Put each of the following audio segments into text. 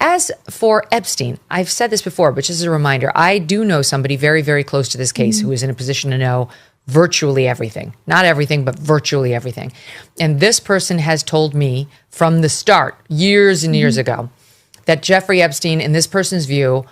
As for Epstein, I've said this before, but just as a reminder, I do know somebody very, very close to this case who is in a position to know virtually everything. Not everything, but virtually everything. And this person has told me from the start, years and years ago, that Jeffrey Epstein, in this person's view,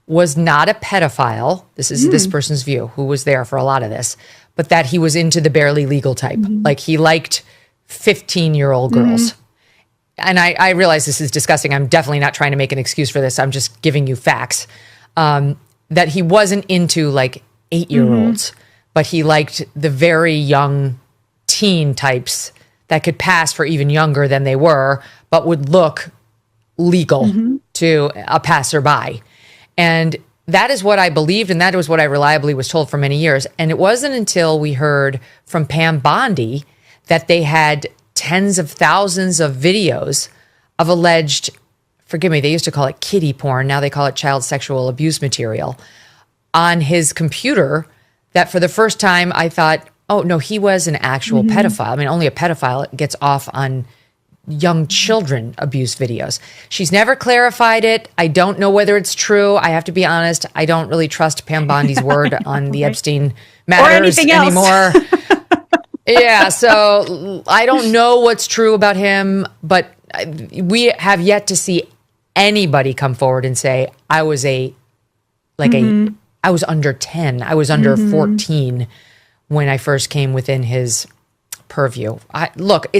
was not a pedophile. This is this person's view, who was there for a lot of this, but that he was into the barely legal type. Like he liked 15-year-old girls. And I realize this is disgusting. I'm definitely not trying to make an excuse for this. I'm just giving you facts. That he wasn't into like 8-year-olds, but he liked the very young teen types that could pass for even younger than they were, but would look legal to a passerby. And that is what I believed, and that was what I reliably was told for many years. And it wasn't until we heard from Pam Bondi that they had tens of thousands of videos of alleged, forgive me, they used to call it kiddie porn, now they call it child sexual abuse material, on his computer, that for the first time I thought, oh no, he was an actual pedophile. I mean, only a pedophile gets off on young children abuse videos. She's never clarified it. I don't know whether it's true. I have to be honest. I don't really trust Pam Bondi's word on the Epstein matters anymore. Yeah, so I don't know what's true about him, but we have yet to see anybody come forward and say, I was I was under 10, I was under 14 when I first came within his purview. Look,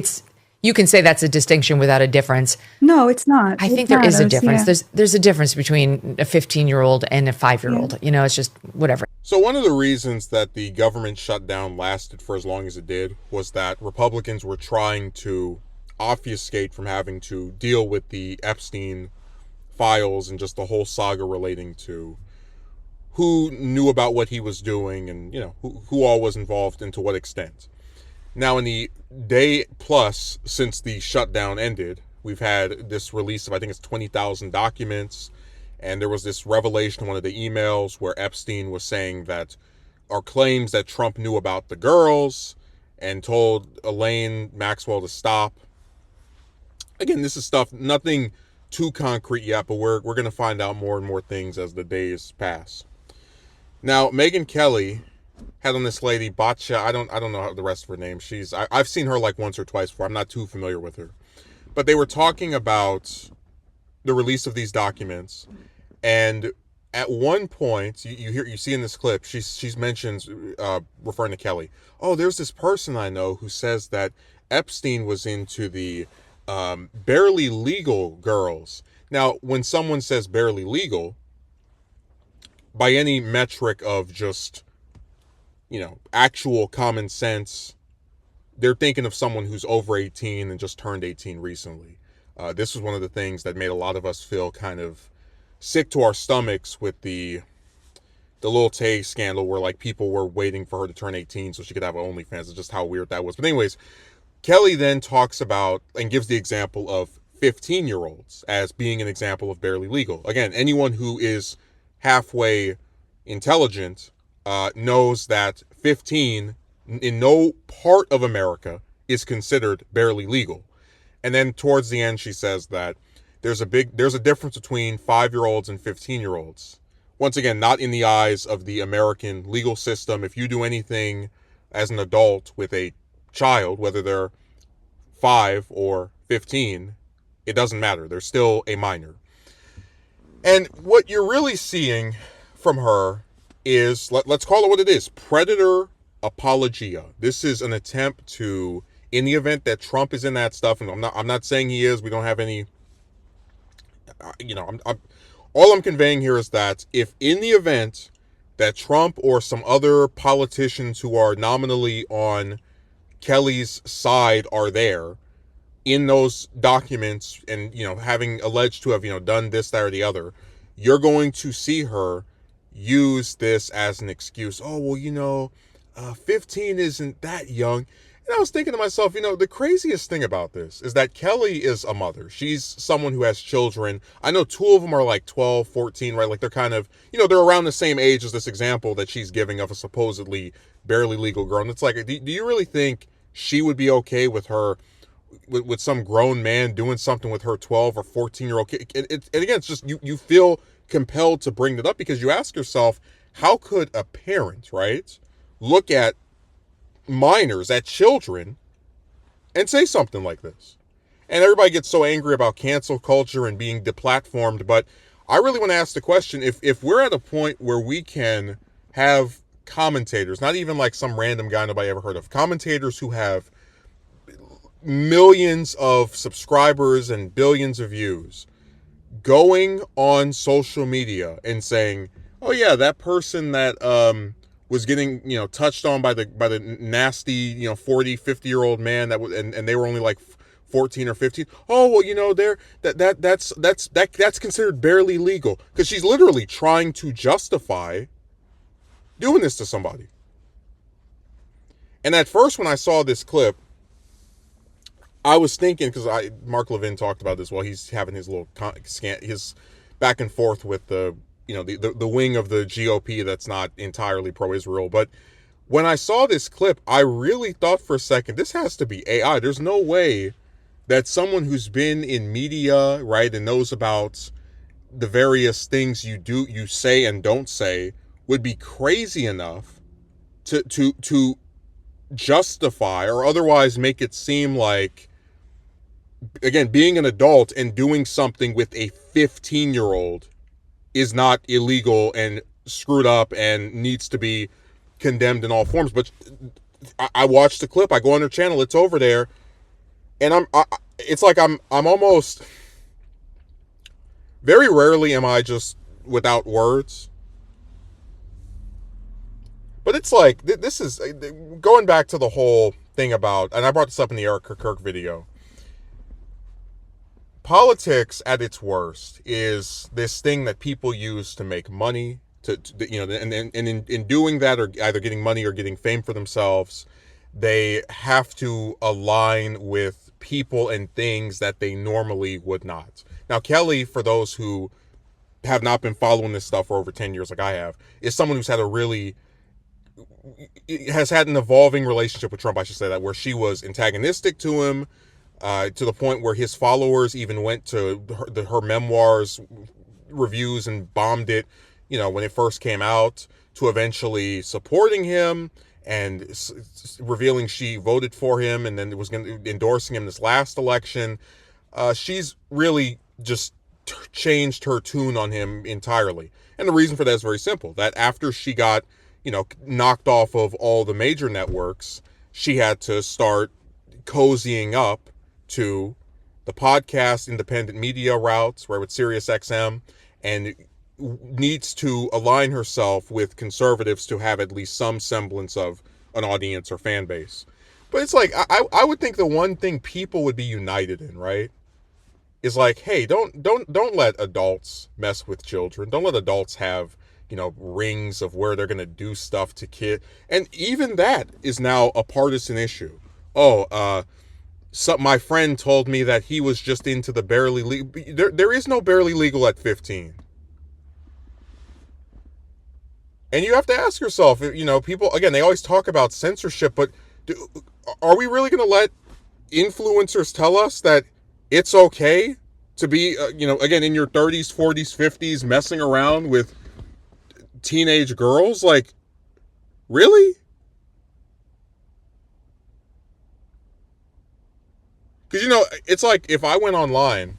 you can say that's a distinction without a difference. No, it's not. I think there is a difference. Yeah. There's a difference between a 15-year-old and a 5-year-old. You know, it's just whatever. So one of the reasons that the government shutdown lasted for as long as it did was that Republicans were trying to obfuscate from having to deal with the Epstein files and just the whole saga relating to who knew about what he was doing and, you know, who all was involved and to what extent. Now, in the day plus since the shutdown ended, we've had this release of, I think it's 20,000 documents. And there was this revelation in one of the emails where Epstein was saying that, or claims that Trump knew about the girls and told Elaine Maxwell to stop. Again, this is stuff, nothing too concrete yet, but we're going to find out more and more things as the days pass. Now, Megyn Kelly had on this lady, Batya, I don't know the rest of her name. I've seen her like once or twice before. I'm not too familiar with her. But they were talking about the release of these documents. And at one point, you see in this clip, she mentions, referring to Kelly, oh, there's this person I know who says that Epstein was into the barely legal girls. Now, when someone says barely legal, by any metric of just, you know, actual common sense, they're thinking of someone who's over 18 and just turned 18 recently. This was one of the things that made a lot of us feel kind of sick to our stomachs with the Lil Tay scandal, where like people were waiting for her to turn 18 so she could have an OnlyFans. It's just how weird that was. But anyways, Kelly then talks about and gives the example of 15-year-olds as being an example of barely legal. Again, anyone who is halfway intelligent knows that 15 in no part of America is considered barely legal. And then towards the end, she says that there's a difference between 5-year-olds and 15-year-olds. Once again, not in the eyes of the American legal system. If you do anything as an adult with a child, whether they're 5 or 15, it doesn't matter. They're still a minor. And what you're really seeing from her is, let's call it what it is, predator apologia. This is an attempt to, in the event that Trump is in that stuff, and I'm not saying he is, we don't have any, you know, all I'm conveying here is that if in the event that Trump or some other politicians who are nominally on Kelly's side are there in those documents and, you know, having alleged to have, you know, done this, that, or the other, you're going to see her use this as an excuse. Oh, well, you know, 15 isn't that young. And I was thinking to myself, you know, the craziest thing about this is that Kelly is a mother. She's someone who has children. I know 2 of them are like 12, 14, right? Like they're kind of, you know, they're around the same age as this example that she's giving of a supposedly barely legal girl. And it's like, do you really think she would be okay with her with some grown man doing something with her 12 or 14-year-old kid. And again, it's just you feel compelled to bring that up because you ask yourself, how could a parent, right, look at minors, at children, and say something like this? And everybody gets so angry about cancel culture and being deplatformed, but I really want to ask the question, if we're at a point where we can have commentators, not even like some random guy nobody ever heard of, commentators who have millions of subscribers and billions of views, going on social media and saying, oh yeah, that person that was getting, touched on by the nasty, 40, 50-year-old man that was, and they were only like 14 or 15. Oh, well, that's considered barely legal, because she's literally trying to justify doing this to somebody. And at first, when I saw this clip, I was thinking, because Mark Levin talked about this while he's having his little his back and forth with the wing of the GOP that's not entirely pro-Israel. But when I saw this clip, I really thought for a second, this has to be AI. There's no way that someone who's been in media, right, and knows about the various things you say and don't say, would be crazy enough to justify or otherwise make it seem like, again, being an adult and doing something with a 15-year-old is not illegal and screwed up and needs to be condemned in all forms. But I watched the clip. I go on their channel. It's over there, and it's like I'm almost, very rarely am I just without words. But it's like, this is going back to the whole thing about, and I brought this up in the Eric Kirk video. Politics at its worst is this thing that people use to make money, and in doing that, or either getting money or getting fame for themselves, they have to align with people and things that they normally would not. Now, Kelly, for those who have not been following this stuff for over 10 years like I have, is someone who's has had an evolving relationship with Trump, I should say that, where she was antagonistic to him, to the point where his followers even went to her memoirs reviews and bombed it, when it first came out, to eventually supporting him and revealing she voted for him and then was endorsing him this last election. She's really just changed her tune on him entirely. And the reason for that is very simple. That after she got, knocked off of all the major networks, she had to start cozying up to the podcast independent media routes, right, with SiriusXM, and needs to align herself with conservatives to have at least some semblance of an audience or fan base. But it's like, I would think the one thing people would be united in, right, is like, hey, don't let adults mess with children. Don't let adults have, rings of where they're going to do stuff to kids. And even that is now a partisan issue. My friend told me that he was just into the barely legal. There is no barely legal at 15. And you have to ask yourself, people, again, they always talk about censorship, but are we really going to let influencers tell us that it's okay to be, again, in your 30s, 40s, 50s, messing around with teenage girls? Like, really? Because, it's like if I went online,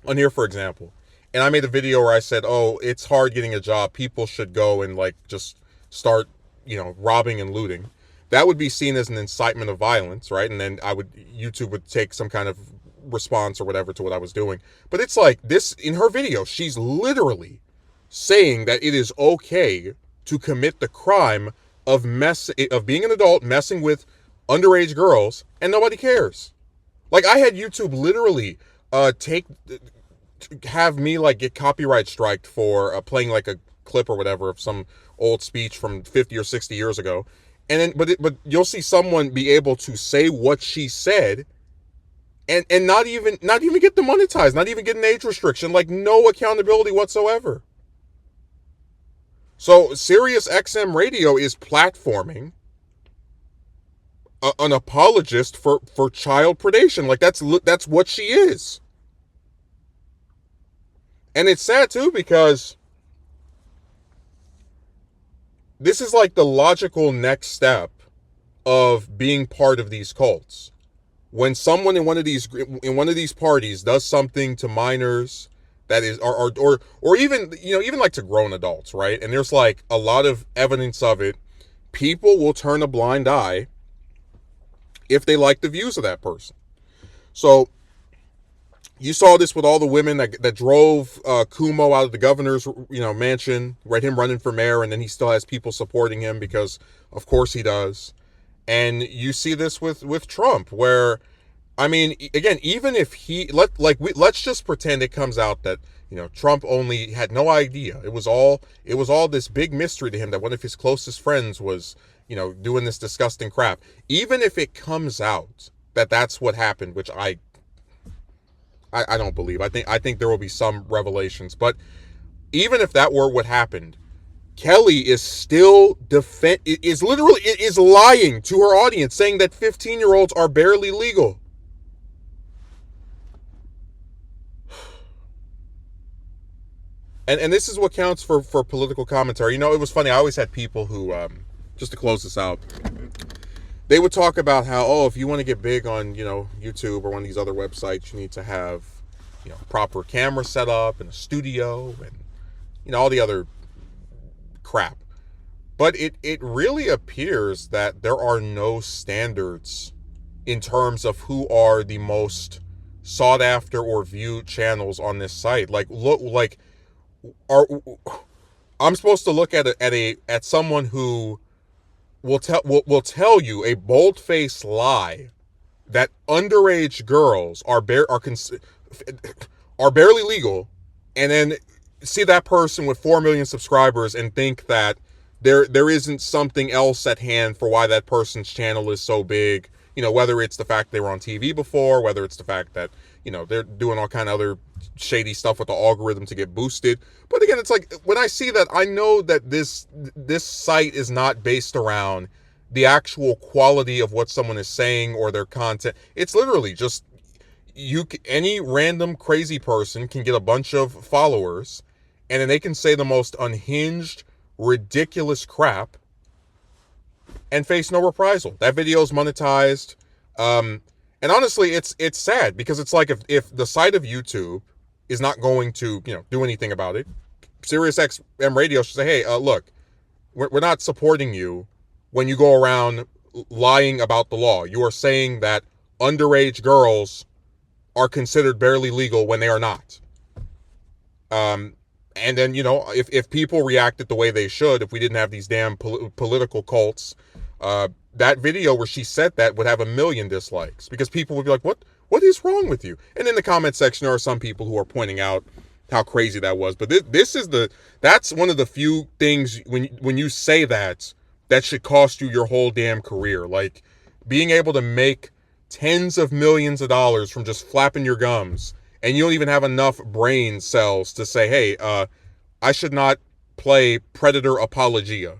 on here, for example, and I made a video where I said, oh, it's hard getting a job, people should go and, just start, robbing and looting. That would be seen as an incitement of violence, right? And then YouTube would take some kind of response or whatever to what I was doing. But it's like this, in her video, she's literally saying that it is okay to commit the crime of being an adult, messing with underage girls, and nobody cares. Like, I had YouTube literally have me get copyright striked for playing a clip or whatever of some old speech from 50 or 60 years ago. And then, but you'll see someone be able to say what she said and not even get demonetized, not even get an age restriction, no accountability whatsoever. So SiriusXM radio is platforming an apologist for child predation. Like that's what she is. And it's sad too, because this is like the logical next step of being part of these cults. When someone in one of these parties does something to minors that is or even, you know, even like to grown adults, right? And there's like a lot of evidence of it, people will turn a blind eye if they like the views of that person. So you saw this with all the women that drove Kumo out of the governor's, you know, mansion, right? Him running for mayor, and then he still has people supporting him because, of course, he does. And you see this with Trump, where, I mean, again, even if let's just pretend it comes out that, you know, Trump only had no idea. It was all this big mystery to him that one of his closest friends was, you know, doing this disgusting crap. Even if it comes out that that's what happened, which I don't believe. I think there will be some revelations, but even if that were what happened, Kelly is still is lying to her audience, saying that 15-year-olds are barely legal. And this is what counts for political commentary. You know, it was funny. I always had people who, just to close this out, they would talk about how, oh, if you want to get big on, you know, YouTube or one of these other websites, you need to have, you know, proper camera set up and a studio and, you know, all the other crap. But it really appears that there are no standards in terms of who are the most sought after or viewed channels on this site. Like, look, like, I'm supposed to look at someone who will tell you a bold-faced lie that underage girls are barely legal, and then see that person with 4 million subscribers and think that there isn't something else at hand for why that person's channel is so big. You know, whether it's the fact they were on TV before, whether it's the fact that, you know, they're doing all kind of other shady stuff with the algorithm to get boosted. But again, it's like, when I see that, I know that this site is not based around the actual quality of what someone is saying or their content. It's literally just any random crazy person can get a bunch of followers, and then they can say the most unhinged, ridiculous crap and face no reprisal. That video is monetized. And honestly, it's sad, because it's like, if the site of YouTube is not going to, you know, do anything about it, SiriusXM Radio should say, hey, look, we're not supporting you when you go around lying about the law. You are saying that underage girls are considered barely legal when they are not. And then, you know, if people reacted the way they should, if we didn't have these damn political cults, that video where she said that would have 1 million dislikes, because people would be like, what is wrong with you? And in the comment section, there are some people who are pointing out how crazy that was. But that's one of the few things, when you say that should cost you your whole damn career. Like, being able to make tens of millions of dollars from just flapping your gums, and you don't even have enough brain cells to say, hey, I should not play Predator Apologia.